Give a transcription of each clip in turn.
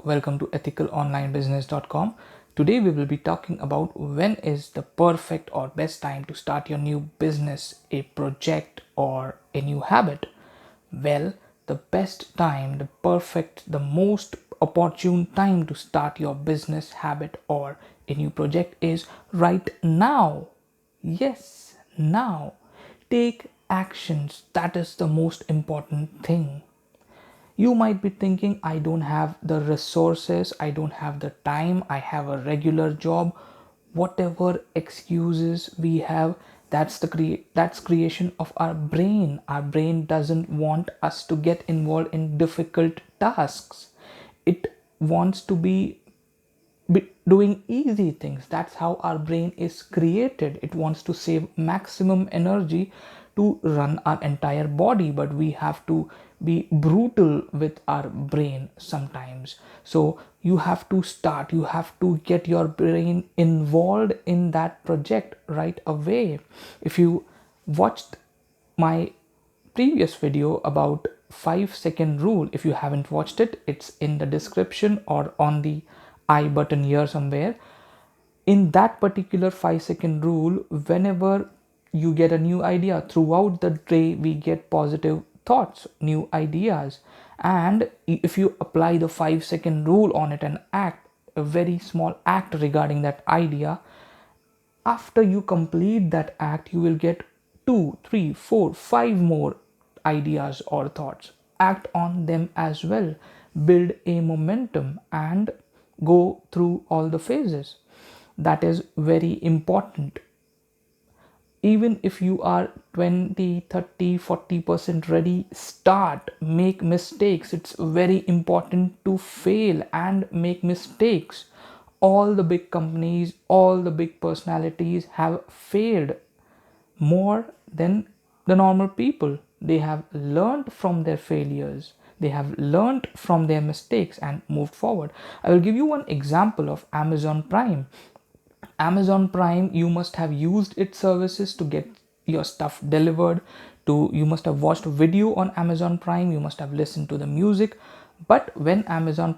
welcome to ethicalonlinebusiness.com. Today we will be talking about when is the perfect or best time to start your new business, a project or a new habit. Well, the best time, the perfect, the most opportune time to start your business, habit or a new project is right now. Yes, now. Take actions. That is the most important thing. You might be thinking, I don't have the resources, I don't have the time, I have a regular job. Whatever excuses we have, that's creation of our brain. Our brain doesn't want us to get involved in difficult tasks. It wants to be doing easy things. That's how our brain is created. It wants to save maximum energy to run our entire body, but we have to be brutal with our brain sometimes. So you have to start, you have to get your brain involved in that project right away. If you watched my previous video about 5-second rule, if you haven't watched it, it's in the description or on the I button here somewhere. In that particular 5-second rule, whenever you get a new idea, throughout the day we get positive thoughts, new ideas, and if you apply the 5-second rule on it and act a very small act regarding that idea, after you complete that act you will get 2, 3, 4, 5 more ideas or thoughts. Act on them as well. Build a momentum and go through all the phases. That is very important. Even if you are 20, 30, 40% ready, start. Make mistakes. It's very important to fail and make mistakes. All the big companies, all the big personalities have failed more than the normal people. They have learned from their failures, they have learned from their mistakes and moved forward. I will give you one example of Amazon Prime. Amazon Prime, you must have used its services to get your stuff delivered. To you must have watched a video on Amazon Prime, you must have listened to the music. But when Amazon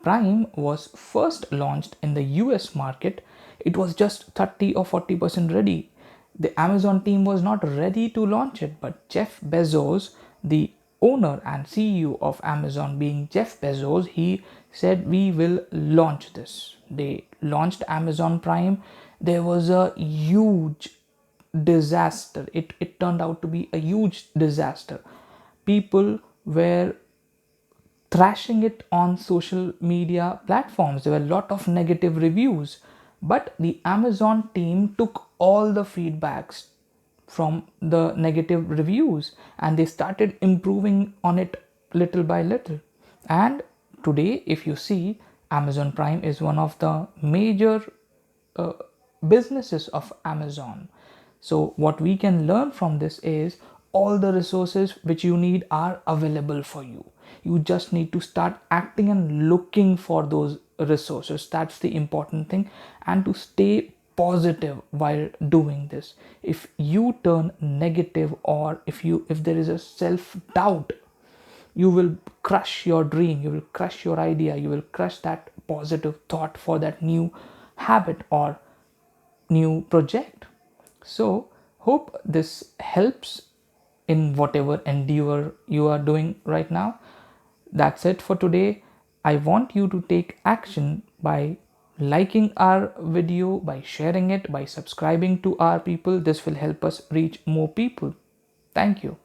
Prime was first launched in the US market, it was just 30 or 40% ready. The Amazon team was not ready to launch it, but Jeff Bezos, the owner and CEO of Amazon, being Jeff Bezos, he said, we will launch this. They launched Amazon Prime. There was a huge disaster. It turned out to be a huge disaster. People were thrashing it on social media platforms. There were a lot of negative reviews, but the Amazon team took all the feedbacks from the negative reviews and they started improving on it little by little. And today, if you see, Amazon Prime is one of the major uh, businesses of Amazon. So what we can learn from this is all the resources which you need are available for you. You just need to start acting and looking for those resources. That's the important thing. And to stay positive while doing this. If you turn negative, or if there is a self doubt, you will crush your dream, you will crush your idea, you will crush that positive thought for that new habit or new project. So hope this helps in whatever endeavor you are doing right now. That's it for today. I want you to take action by liking our video, by sharing it, by subscribing to our people. This will help us reach more people. Thank you.